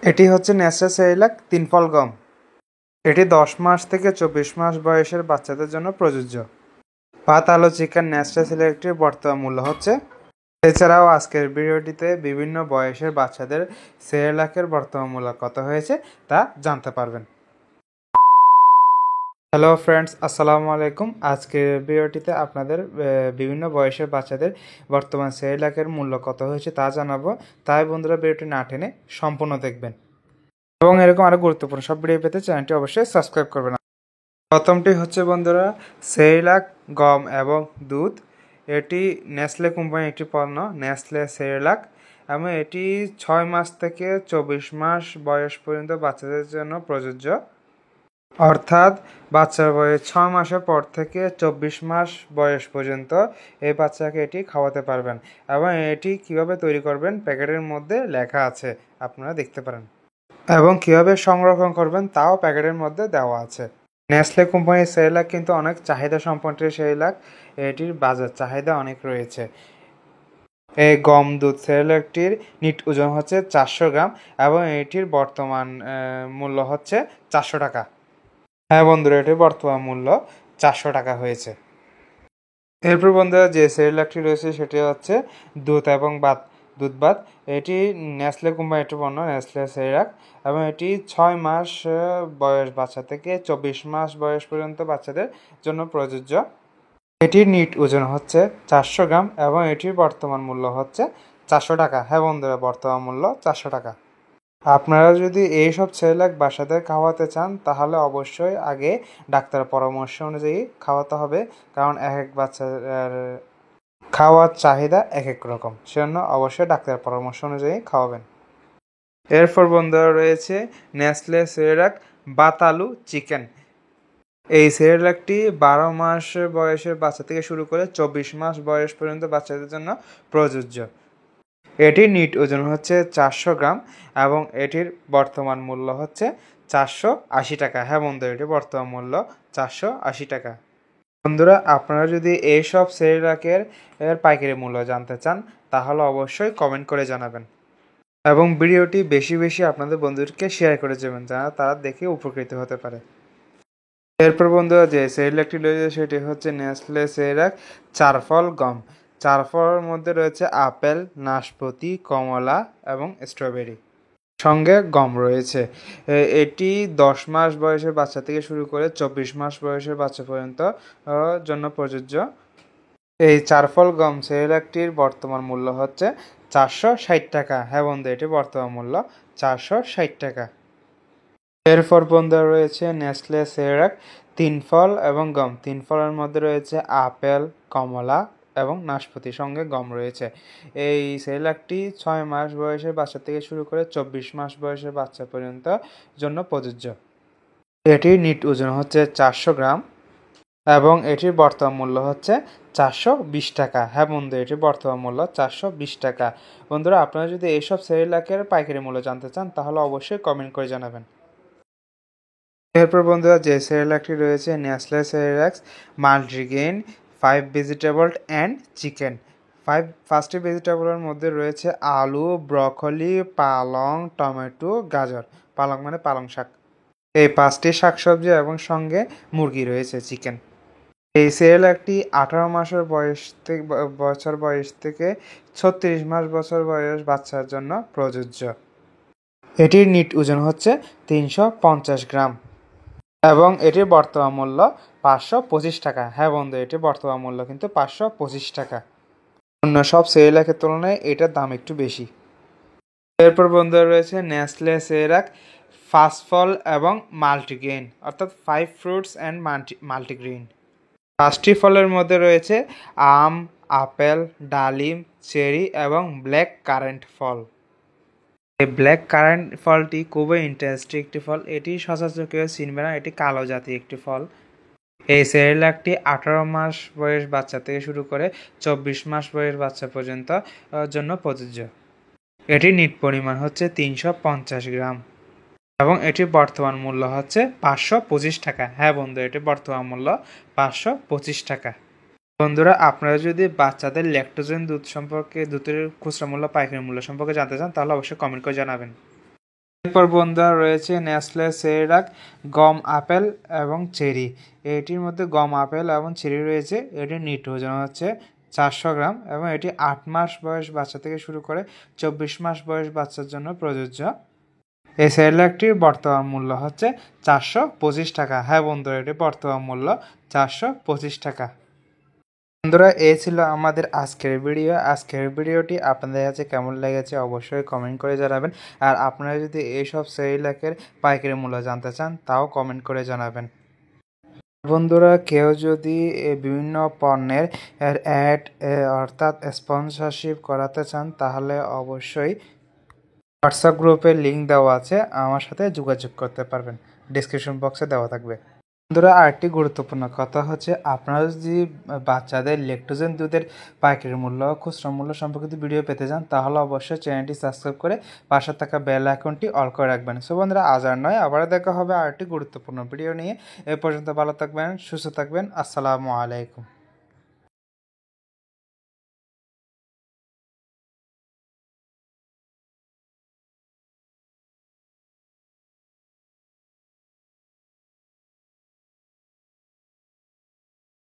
এটি হচ্ছে নেসলে সেরিলাক 3 ফল গম। এটি 10 মাস থেকে 24 মাস বয়সের বাচ্চাদের জন্য প্রযোজ্য। ভাত আলু চিকেন নেসলে সেরিলাকটির বর্তমান মূল্য হচ্ছে। এছাড়াও আজকের ভিডিওটিতে বিভিন্ন বয়সের বাচ্চাদের সেরিলাকের বর্তমান মূল্য কত হয়েছে তা জানতে পারবেন। হ্যালো ফ্রেন্ডস, আসসালামু আলাইকুম। আজকের ভিডিওটিতে আপনাদের বিভিন্ন বয়সের বাচ্চাদের বর্তমান সেরিলাকের মূল্য কত হয়েছে তা জানাবো। তাই বন্ধুরা ভিডিওটি না টেনে সম্পূর্ণ দেখবেন এবং এরকম আরও গুরুত্বপূর্ণ সব ভিডিও পেতে চ্যানেলটি অবশ্যই সাবস্ক্রাইব করবেন। প্রথমটি হচ্ছে বন্ধুরা সেরিলাক গম এবং দুধ। এটি নেসলে কোম্পানির একটি পণ্য, নেসলে সেরিলাক, এবং এটি 6 মাস থেকে 24 মাস বয়স পর্যন্ত বাচ্চাদের জন্য প্রযোজ্য। অর্থাৎ বাচ্চার বয়স 6 মাসের পর থেকে 24 মাস বয়স পর্যন্ত এই বাচ্চাকে এটি খাওয়াতে পারবেন এবং এটি কিভাবে তৈরি করবেন প্যাকেটের মধ্যে লেখা আছে, আপনারা দেখতে পারেন, এবং কিভাবে সংরক্ষণ করবেন তাও প্যাকেটের মধ্যে দেওয়া আছে। নেসলে কোম্পানির সেরিলাক কিন্তু অনেক চাহিদা সম্পন্ন সেরিলাক, এটির বাজার চাহিদা অনেক রয়েছে। এই গম দুধ সেরিলাকটির নিট ওজন হচ্ছে 400 গ্রাম এবং এটির বর্তমান মূল্য হচ্ছে 400 টাকা। হ্যাঁ বন্ধুরা, এটির বর্তমান মূল্য 400 টাকা হয়েছে। এরপর বন্ধুরা যে সেরিলাকটি রয়েছে সেটি হচ্ছে দুধ এবং দুধ ভাত। এটি নেসলে কোম্পানির একটি পণ্য, নেসলে সেরিলাক, এবং এটি 6 মাস বয়স বাচ্চা থেকে 24 মাস বয়স পর্যন্ত বাচ্চাদের জন্য প্রযোজ্য। এটির নিট ওজন হচ্ছে 400 গ্রাম এবং এটির বর্তমান মূল্য হচ্ছে 400 টাকা। হ্যাঁ বন্ধুরা, বর্তমান মূল্য 400 টাকা। আপনারা যদি এইসব সেরিলাক বাসাতে খাওয়াতে চান তাহলে অবশ্যই আগে ডাক্তারের পরামর্শ অনুযায়ী খাওয়াতে হবে, কারণ এক এক বাচ্চার খাওয়ার চাহিদা এক এক রকম, সেজন্য অবশ্যই ডাক্তারের পরামর্শ অনুযায়ী খাওয়াবেন। এরপর বন্ধুরা রয়েছে নেসলে সেরিলাক বাতালু চিকেন। এই সেরিলাকটি 12 মাস বয়সের বাচ্চা থেকে শুরু করে 24 মাস বয়স পর্যন্ত বাচ্চাদের জন্য প্রযোজ্য। এটির নিট ওজন হচ্ছে 400 গ্রাম এবং এটির বর্তমান মূল্য হচ্ছে 480 টাকা। হ্যাঁ বন্ধু, এটির বর্তমান মূল্য 480 টাকা। বন্ধুরা, আপনারা যদি এইসব সেরিলাকের পাইকারি মূল্য জানতে চান তাহলে অবশ্যই কমেন্ট করে জানাবেন এবং ভিডিওটি বেশি বেশি আপনাদের বন্ধুদেরকে শেয়ার করে যাবেন, যারা তারা দেখে উপকৃত হতে পারে। এরপর বন্ধুরা যে সেরিলাকটি রয়েছে সেটি হচ্ছে নেসলে সেরিলাক 4 ফল গম। 4 ফলের মধ্যে রয়েছে আপেল, নাশপাতি, কমলা এবং স্ট্রবেরি, সঙ্গে গম রয়েছে। এটি 10 মাস বয়সের বাচ্চা থেকে শুরু করে 24 মাস বয়সের বাচ্চা পর্যন্ত জন্য প্রযোজ্য। এই 4 ফল গম সেরিলাকটির বর্তমান মূল্য হচ্ছে 460 টাকা। হ্যাঁ বন্ধু, এটি বর্তমান মূল্য 460 টাকা। এরপর বন্ধুরা রয়েছে নেসলে সেরিলাক 3 ফল এবং গম। 3 ফলের মধ্যে রয়েছে আপেল, কমলা এবং নাশপাতি, সঙ্গে গম রয়েছে। এই সেরিলাকটি 6 মাস বয়সের বাচ্চা থেকে শুরু করে 24 মাস বয়সের বাচ্চা পর্যন্ত জন্য প্রযোজ্য। এটির নিট ওজন হচ্ছে 400 গ্রাম এবং এটির বর্তমান মূল্য হচ্ছে 420 টাকা। হ্যাঁ বন্ধু, এটির বর্তমান মূল্য 420 টাকা। বন্ধুরা, আপনারা যদি এইসব সেরিলাকের পাইকারি মূল্য জানতে চান তাহলে অবশ্যই কমেন্ট করে জানাবেন। এরপর বন্ধুরা যে সেরিলাকটি রয়েছে Nestle সেরিলাক multigrain 5 vegetable and chicken. ফার্স্টে ভেজিটেবলের মধ্যে রয়েছে আলু, ব্রকলি, পালং, টমেটো, গাজর। পালং মানে পালং শাক। এই 5টি শাকসবজি এবং সঙ্গে মুরগি রয়েছে, চিকেন। এই সেরিলাকটি 18 মাসের বয়স থেকে 36 মাস বছর বয়স বাচ্চার জন্য প্রযোজ্য। এটির নিট ওজন হচ্ছে 350 গ্রাম এবং এটির বর্তমান মূল্য 525 টাকা। হ্যাঁ বন্ধু, এটির বর্তমান মূল্য কিন্তু 525 টাকা। অন্য সব সেরিলাকের তুলনায় এটার দাম একটু বেশি। এরপর বন্ধুরা রয়েছে নেসলে সেরিলাক 5 ফল এবং মাল্টিগ্রেইন, অর্থাৎ 5 ফ্রুটস অ্যান্ড মাল্টিগ্রেইন। 5টি ফলের মধ্যে রয়েছে আম, আপেল, ডালিম, চেরি এবং ব্ল্যাক কারেন্ট ফল। এই ব্ল্যাক কারেন্ট ফলটি খুবই ইন্টারেস্টিং একটি ফল। এটি সচরাচর কেউ চিনবে না, এটি কালো জাতীয় একটি ফল। এই সেরিলাকটি 18 মাস বয়স বাচ্চা থেকে শুরু করে 24 মাস বয়স বাচ্চা পর্যন্ত জন্য প্রযোজ্য। এটির নিট পরিমাণ হচ্ছে 350 গ্রাম এবং এটির বর্তমান মূল্য হচ্ছে 525 টাকা। হ্যাঁ বন্ধু, এটির বর্তমান মূল্য 525 টাকা। বন্ধুরা, আপনারা যদি বাচ্চাদের ল্যাকটোজেন দুধ সম্পর্কে, দুধের খুচরা মূল্য পাইকারি মূল্য সম্পর্কে জানতে চান তাহলে অবশ্যই কমেন্ট করে জানাবেন। এরপর বন্ধুরা রয়েছে নেসলে সেরেলাক গম আপেল এবং চেরি। এটির মধ্যে গম আপেল এবং চেরি রয়েছে। এটির নিট ওজন হচ্ছে 400 গ্রাম এবং এটি 8 মাস বয়স বাচ্চা থেকে শুরু করে 24 মাস বয়স বাচ্চার জন্য প্রযোজ্য। এই সেরেলাকটির বর্তমান মূল্য হচ্ছে 425 টাকা। হ্যাঁ বন্ধুরা, এটি বর্তমান মূল্য 425 টাকা। বন্ধুরা, এই ছিল আমাদের আজকের ভিডিও। আজকের ভিডিওটি আপনাদের কাছে কেমন লেগেছে অবশ্যই কমেন্ট করে জানাবেন। আর আপনারা যদি এইসব সেরেলাকের পাইকারি মূল্য জানতে চান তাও কমেন্ট করে জানাবেন। বন্ধুরা, কেউ যদি বিভিন্ন পণ্যের অ্যাড অর্থাৎ স্পন্সরশিপ করাতে চান তাহলে অবশ্যই হোয়াটসঅ্যাপ গ্রুপের লিঙ্ক দেওয়া আছে, আমার সাথে যোগাযোগ করতে পারবেন। ডিসক্রিপশন বক্সে দেওয়া থাকবে। বন্ধুরা, আরেকটি গুরুত্বপূর্ণ কথা হচ্ছে, আপনারা যদি বাচ্চাদের ল্যাকটোজেন দুধের পাইকারি মূল্য খুচরা মূল্য সম্পর্কিত ভিডিও পেতে চান তাহলে অবশ্যই চ্যানেলটি সাবস্ক্রাইব করে পাশে থাকা বেল আইকনটি অল করে রাখবেন। সো বন্ধুরা, আজ আর নয়, আবার দেখা হবে আরেকটি গুরুত্বপূর্ণ ভিডিও নিয়ে। এ পর্যন্ত ভালো থাকবেন, সুস্থ থাকবেন। আসসালামু আলাইকুম।